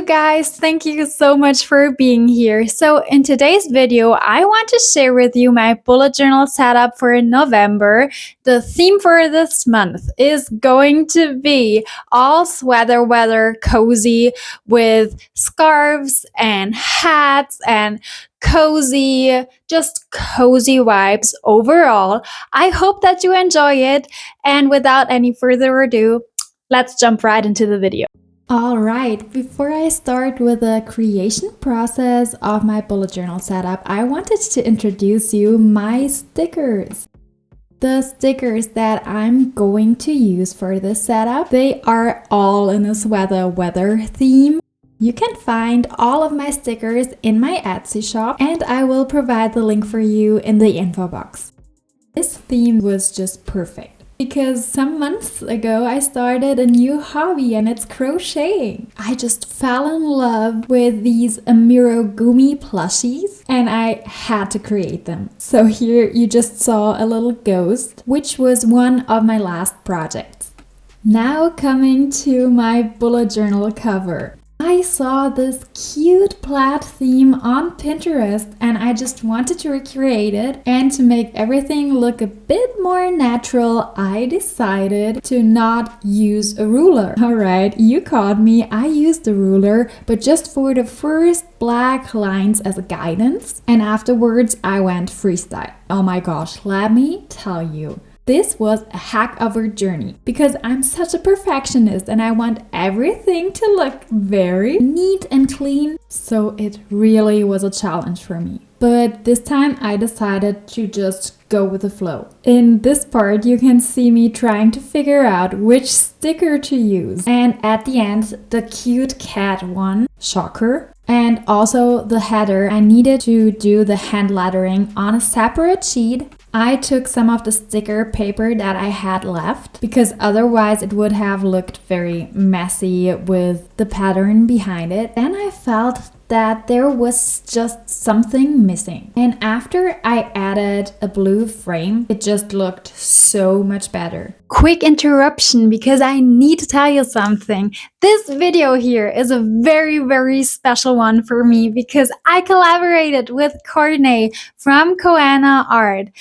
you guys, thank you so much for being here. So in today's video, I want to share with you my bullet journal setup for November. The theme for this month is going to be all sweater weather cozy with scarves and hats and just cozy vibes overall. I hope that you enjoy it, and without any further ado, let's jump right into the video. Alright, before I start with the creation process of my bullet journal setup, I wanted to introduce you my stickers. The stickers that I'm going to use for this setup, they are all in a sweater weather theme. You can find all of my stickers in my Etsy shop, and I will provide the link for you in the info box. This theme was just perfect, because some months ago I started a new hobby and it's crocheting. I just fell in love with these amigurumi plushies and I had to create them. So here you just saw a little ghost, which was one of my last projects. Now coming to my bullet journal cover. I saw this cute plaid theme on Pinterest and I just wanted to recreate it, and to make everything look a bit more natural, I decided to not use a ruler. Alright, you caught me, I used a ruler, but just for the first black lines as a guidance, and afterwards I went freestyle. Oh my gosh, let me tell you. This was a heck of a journey because I'm such a perfectionist and I want everything to look very neat and clean. So it really was a challenge for me. But this time I decided to just go with the flow. In this part you can see me trying to figure out which sticker to use. And at the end, the cute cat one, shocker. And also the header, I needed to do the hand lettering on a separate sheet. I took some of the sticker paper that I had left because otherwise it would have looked very messy with the pattern behind it. Then I felt that there was just something missing. And after I added a blue frame, it just looked so much better. Quick interruption because I need to tell you something. This video here is a very special one for me because I collaborated with Courtney from CoannaArt.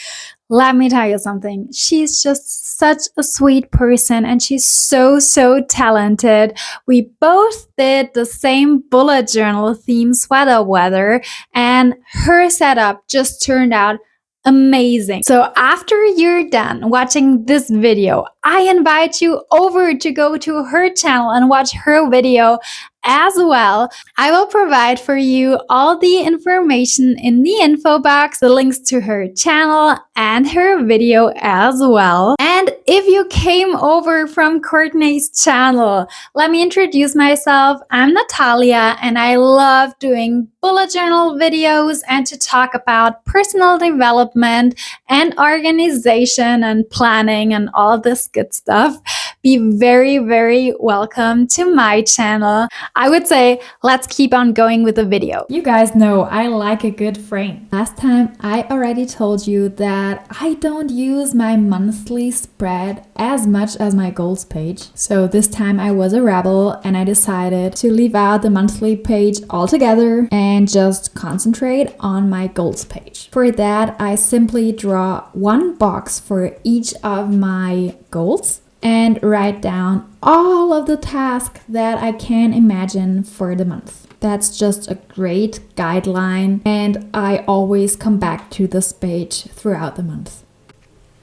Let me tell you something. She's just such a sweet person and she's so talented. We both did the same bullet journal theme sweater weather, and her setup just turned out amazing. So after you're done watching this video, I invite you over to go to her channel and watch her video as well. I will provide for you all the information in the info box, the links to her channel and her video as well. And if you came over from Courtney's channel, let me introduce myself. I'm Natalia and I love doing bullet journal videos and to talk about personal development and organization and planning and all this good stuff. Be very welcome to my channel. I would say let's keep on going with the video. You guys know I like a good frame. Last time I already told you that I don't use my monthly spread as much as my goals page. So this time I was a rebel and I decided to leave out the monthly page altogether and just concentrate on my goals page. For that, I simply draw one box for each of my goals and write down all of the tasks that I can imagine for the month. That's just a great guideline, and I always come back to this page throughout the month.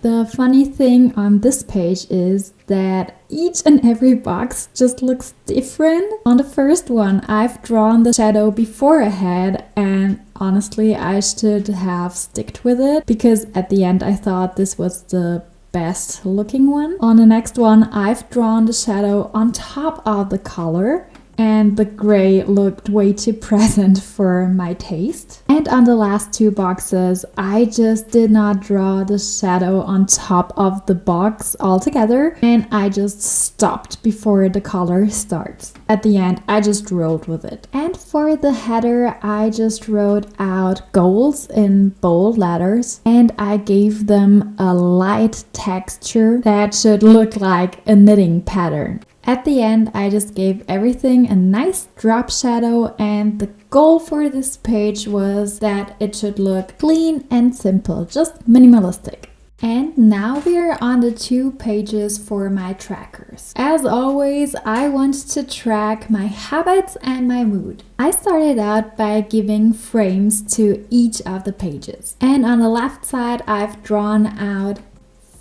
The funny thing on this page is that each and every box just looks different. On the first one, I've drawn the shadow before a head, and honestly, I should have sticked with it because at the end I thought this was the best looking one. On the next one, I've drawn the shadow on top of the color, and the gray looked way too present for my taste. And on the last two boxes, I just did not draw the shadow on top of the box altogether, and I just stopped before the color starts. At the end, I just rolled with it. And for the header, I just wrote out goals in bold letters, and I gave them a light texture that should look like a knitting pattern. At the end, I just gave everything a nice drop shadow, and the goal for this page was that it should look clean and simple, just minimalistic. And now we are on the 2 pages for my trackers. As always, I want to track my habits and my mood. I started out by giving frames to each of the pages. And on the left side, I've drawn out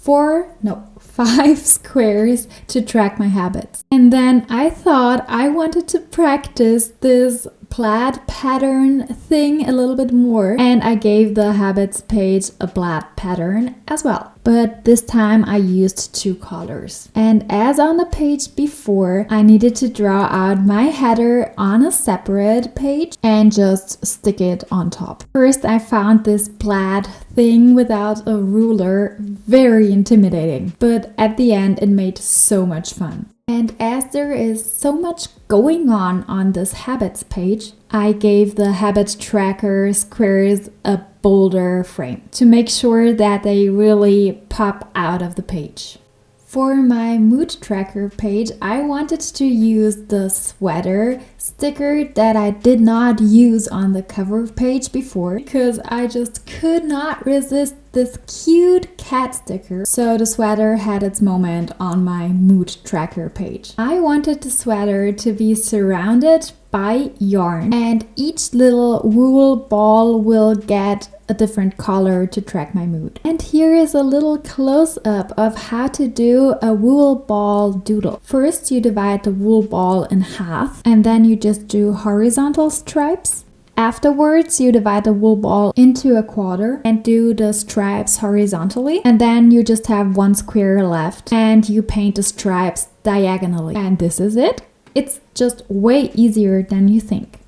5 squares to track my habits. And then I thought I wanted to practice this plaid pattern thing a little bit more, and I gave the habits page a plaid pattern as well. But this time I used 2 colors. And as on the page before, I needed to draw out my header on a separate page and just stick it on top. First, I found this plaid thing without a ruler very intimidating, but at the end it made so much fun. And as there is so much going on this habits page, I gave the habit tracker squares a bolder frame to make sure that they really pop out of the page. For my mood tracker page, I wanted to use the sweater sticker that I did not use on the cover page before because I just could not resist this cute cat sticker. So the sweater had its moment on my mood tracker page. I wanted the sweater to be surrounded by yarn, and each little wool ball will get a different color to track my mood. And here is a little close-up of how to do a wool ball doodle. First, you divide the wool ball in half, and then you just do horizontal stripes. Afterwards, you divide the wool ball into a quarter and do the stripes horizontally, and then you just have 1 square left and you paint the stripes diagonally. And this is it. It's just way easier than you think.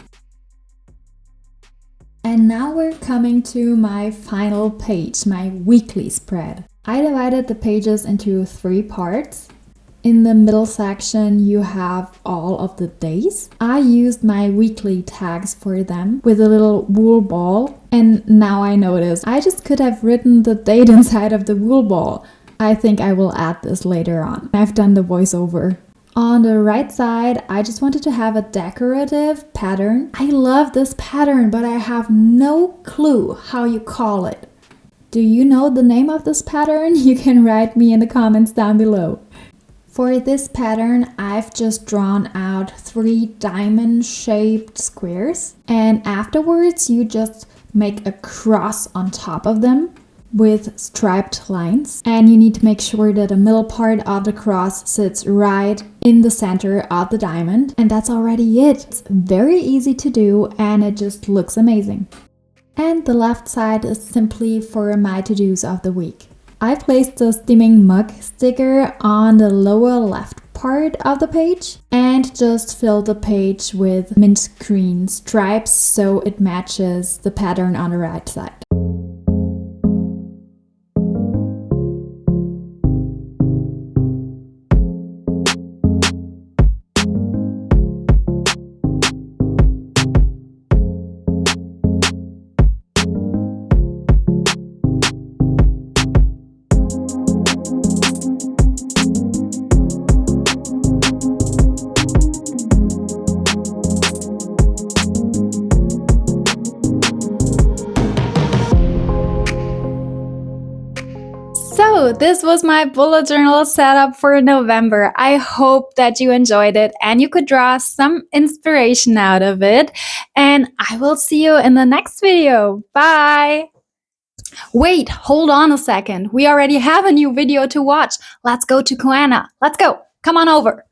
And now we're coming to my final page, my weekly spread. I divided the pages into 3 parts. In the middle section, you have all of the days. I used my weekly tags for them with a little wool ball. And now I notice I just could have written the date inside of the wool ball. I think I will add this later on. I've done the voiceover. On the right side, I just wanted to have a decorative pattern. I love this pattern, but I have no clue how you call it. Do you know the name of this pattern? You can write me in the comments down below. For this pattern, I've just drawn out 3 diamond-shaped squares, and afterwards you just make a cross on top of them with striped lines, and you need to make sure that the middle part of the cross sits right in the center of the diamond, and that's already it. It's very easy to do and it just looks amazing. And the left side is simply for my to-dos of the week. I placed the steaming mug sticker on the lower left part of the page and just filled the page with mint green stripes so it matches the pattern on the right side. So this was my bullet journal setup for November. I hope that you enjoyed it and you could draw some inspiration out of it. And I will see you in the next video. Bye! Wait, hold on a second. We already have a new video to watch. Let's go to Coanna. Let's go. Come on over.